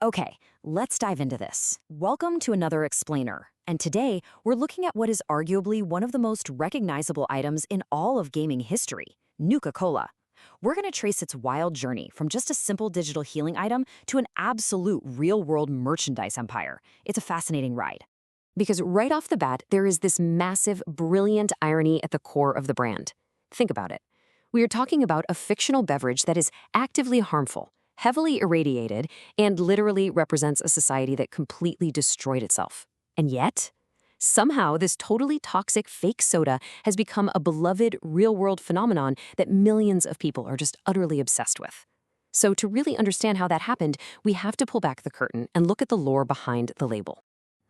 Okay, let's dive into this. Welcome to another explainer. And today, we're looking at what is arguably one of the most recognizable items in all of gaming history, Nuka-Cola. We're going to trace its wild journey from just a simple digital healing item to an absolute real-world merchandise empire. It's a fascinating ride. Because right off the bat, there is this massive, brilliant irony at the core of the brand. Think about it. We are talking about a fictional beverage that is actively harmful, heavily irradiated, and literally represents a society that completely destroyed itself. And yet, somehow this totally toxic fake soda has become a beloved real-world phenomenon that millions of people are just utterly obsessed with. So to really understand how that happened, we have to pull back the curtain and look at the lore behind the label.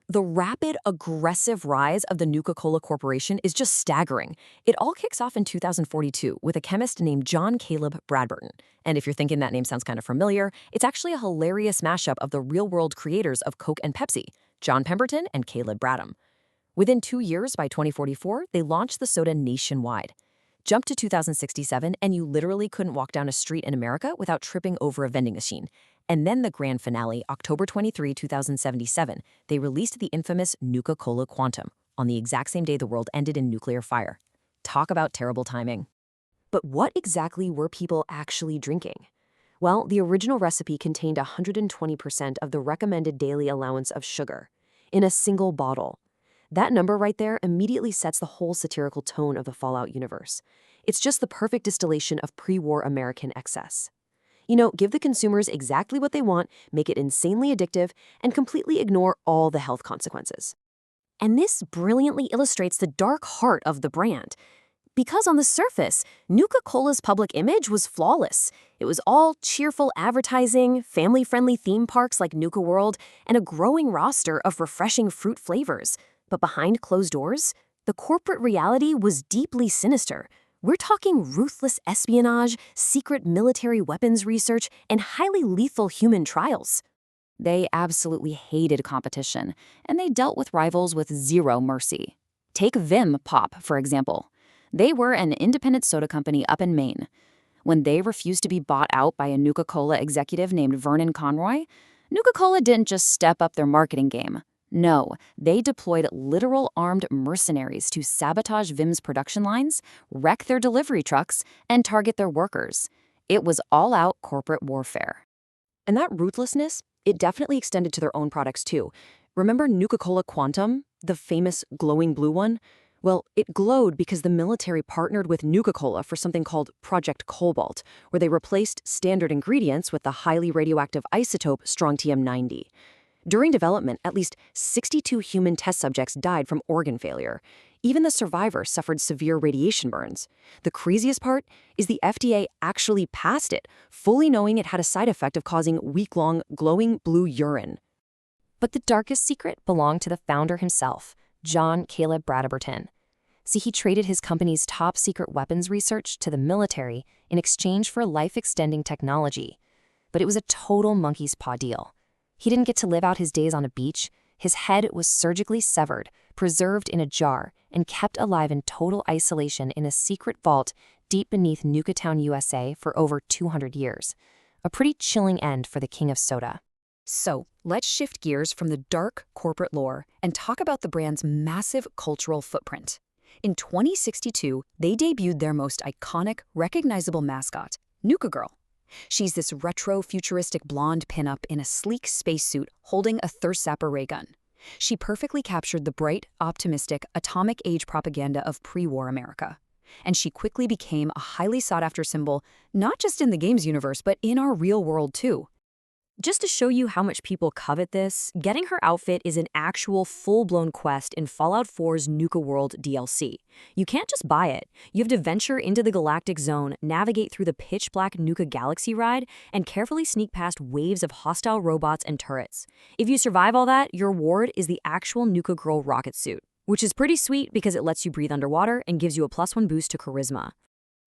The rapid, aggressive rise of the Nuka-Cola Corporation is just staggering. It all kicks off in 2042 with a chemist named John Caleb Bradburton. And if you're thinking that name sounds kind of familiar, it's actually a hilarious mashup of the real-world creators of Coke and Pepsi, John Pemberton and Caleb Bradham. Within 2 years, by 2044, they launched the soda nationwide. Jump to 2067, and you literally couldn't walk down a street in America without tripping over a vending machine. And then the grand finale, October 23, 2077, they released the infamous Nuka-Cola Quantum on the exact same day the world ended in nuclear fire. Talk about terrible timing. But what exactly were people actually drinking? Well, the original recipe contained 120% of the recommended daily allowance of sugar in a single bottle. That number right there immediately sets the whole satirical tone of the Fallout universe. It's just the perfect distillation of pre-war American excess. Give the consumers exactly what they want, make it insanely addictive, and completely ignore all the health consequences. And this brilliantly illustrates the dark heart of the brand. Because on the surface, Nuka-Cola's public image was flawless. It was all cheerful advertising, family-friendly theme parks like Nuka World, and a growing roster of refreshing fruit flavors. But behind closed doors, the corporate reality was deeply sinister. We're talking ruthless espionage, secret military weapons research, and highly lethal human trials. They absolutely hated competition, and they dealt with rivals with zero mercy. Take Vim Pop, for example. They were an independent soda company up in Maine. When they refused to be bought out by a Nuka-Cola executive named Vernon Conroy, Nuka-Cola didn't just step up their marketing game. No, they deployed literal armed mercenaries to sabotage Vim's production lines, wreck their delivery trucks, and target their workers. It was all-out corporate warfare. And that ruthlessness, it definitely extended to their own products too. Remember Nuka-Cola Quantum, the famous glowing blue one? Well, it glowed because the military partnered with Nuka-Cola for something called Project Cobalt, where they replaced standard ingredients with the highly radioactive isotope strontium-90. During development, at least 62 human test subjects died from organ failure. Even the survivors suffered severe radiation burns. The craziest part is the FDA actually passed it, fully knowing it had a side effect of causing week-long glowing blue urine. But the darkest secret belonged to the founder himself, John Caleb Bradburton. See, he traded his company's top-secret weapons research to the military in exchange for life-extending technology. But it was a total monkey's paw deal. He didn't get to live out his days on a beach. His head was surgically severed, preserved in a jar, and kept alive in total isolation in a secret vault deep beneath Nukatown, USA for over 200 years. A pretty chilling end for the king of soda. So, let's shift gears from the dark corporate lore and talk about the brand's massive cultural footprint. In 2062, they debuted their most iconic, recognizable mascot, Nuka-Girl. She's this retro-futuristic blonde pinup in a sleek spacesuit holding a thirst-zapper ray gun. She perfectly captured the bright, optimistic, atomic-age propaganda of pre-war America. And she quickly became a highly sought-after symbol, not just in the games universe, but in our real world too. Just to show you how much people covet this, getting her outfit is an actual full-blown quest in Fallout 4's Nuka World DLC. You can't just buy it. You have to venture into the galactic zone, navigate through the pitch-black Nuka Galaxy ride, and carefully sneak past waves of hostile robots and turrets. If you survive all that, your reward is the actual Nuka-Girl rocket suit, which is pretty sweet because it lets you breathe underwater and gives you a +1 boost to charisma.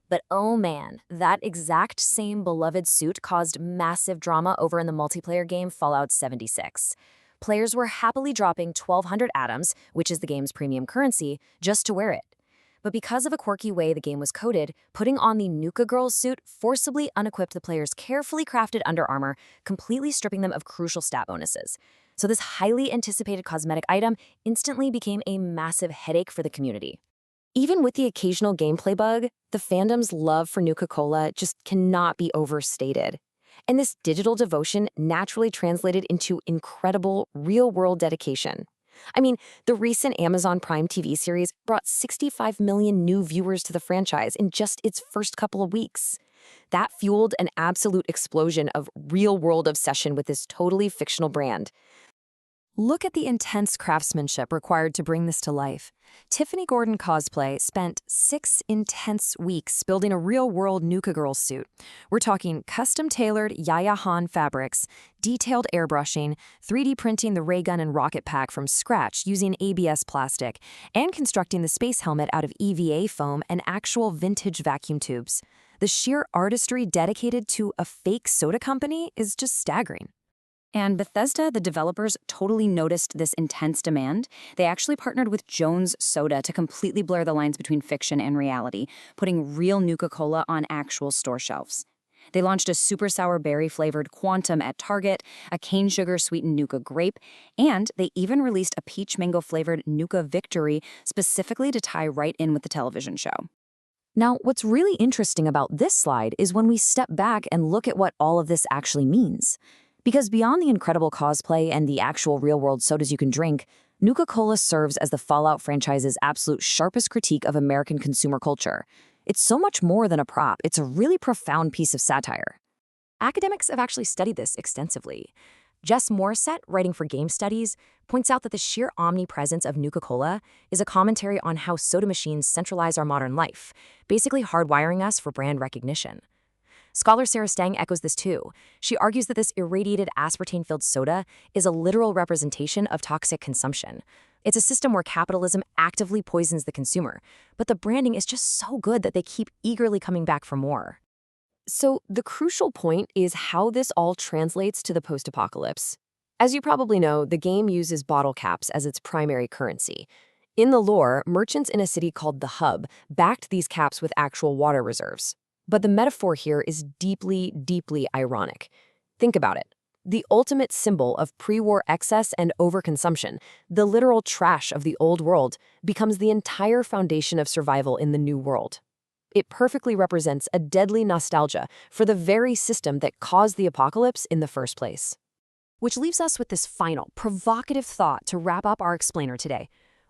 But oh man, that exact same beloved suit caused massive drama over in the multiplayer game Fallout 76. Players were happily dropping 1,200 atoms, which is the game's premium currency, just to wear it. But because of a quirky way the game was coded, putting on the Nuka-Girl suit forcibly unequipped the player's carefully crafted underarmor, completely stripping them of crucial stat bonuses. So this highly anticipated cosmetic item instantly became a massive headache for the community. Even with the occasional gameplay bug, the fandom's love for Nuka-Cola just cannot be overstated. And this digital devotion naturally translated into incredible real-world dedication. I mean, the recent Amazon Prime TV series brought 65 million new viewers to the franchise in just its first couple of weeks. That fueled an absolute explosion of real-world obsession with this totally fictional brand. Look at the intense craftsmanship required to bring this to life. Tiffany Gordon Cosplay spent 6 intense weeks building a real-world Nuka-Girl suit. We're talking custom-tailored Yaya Han fabrics, detailed airbrushing, 3D printing the ray gun and rocket pack from scratch using ABS plastic, and constructing the space helmet out of EVA foam and actual vintage vacuum tubes. The sheer artistry dedicated to a fake soda company is just staggering. And Bethesda, the developers, totally noticed this intense demand. They actually partnered with Jones Soda to completely blur the lines between fiction and reality, putting real Nuka-Cola on actual store shelves. They launched a super sour berry-flavored Quantum at Target, a cane sugar-sweetened Nuka Grape, and they even released a peach mango-flavored Nuka Victory specifically to tie right in with the television show. Now, what's really interesting about this slide is when we step back and look at what all of this actually means. Because beyond the incredible cosplay and the actual real-world sodas you can drink, Nuka-Cola serves as the Fallout franchise's absolute sharpest critique of American consumer culture. It's so much more than a prop, it's a really profound piece of satire. Academics have actually studied this extensively. Jess Morissette, writing for Game Studies, points out that the sheer omnipresence of Nuka-Cola is a commentary on how soda machines centralize our modern life, basically hardwiring us for brand recognition. Scholar Sarah Stang echoes this too. She argues that this irradiated aspartame-filled soda is a literal representation of toxic consumption. It's a system where capitalism actively poisons the consumer, but the branding is just so good that they keep eagerly coming back for more. So the crucial point is how this all translates to the post-apocalypse. As you probably know, the game uses bottle caps as its primary currency. In the lore, merchants in a city called the Hub backed these caps with actual water reserves. But the metaphor here is deeply, deeply ironic. Think about it. The ultimate symbol of pre-war excess and overconsumption, the literal trash of the old world, becomes the entire foundation of survival in the new world. It perfectly represents a deadly nostalgia for the very system that caused the apocalypse in the first place. Which leaves us with this final, provocative thought to wrap up our explainer today.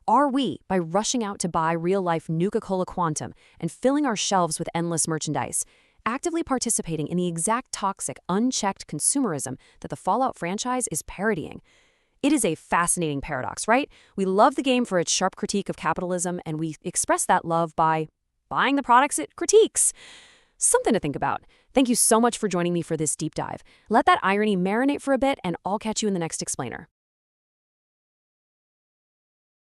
Are we, by rushing out to buy real-life Nuka-Cola Quantum and filling our shelves with endless merchandise, actively participating in the exact toxic, unchecked consumerism that the Fallout franchise is parodying? It is a fascinating paradox, right? We love the game for its sharp critique of capitalism, and we express that love by buying the products it critiques. Something to think about. Thank you so much for joining me for this deep dive. Let that irony marinate for a bit, and I'll catch you in the next explainer.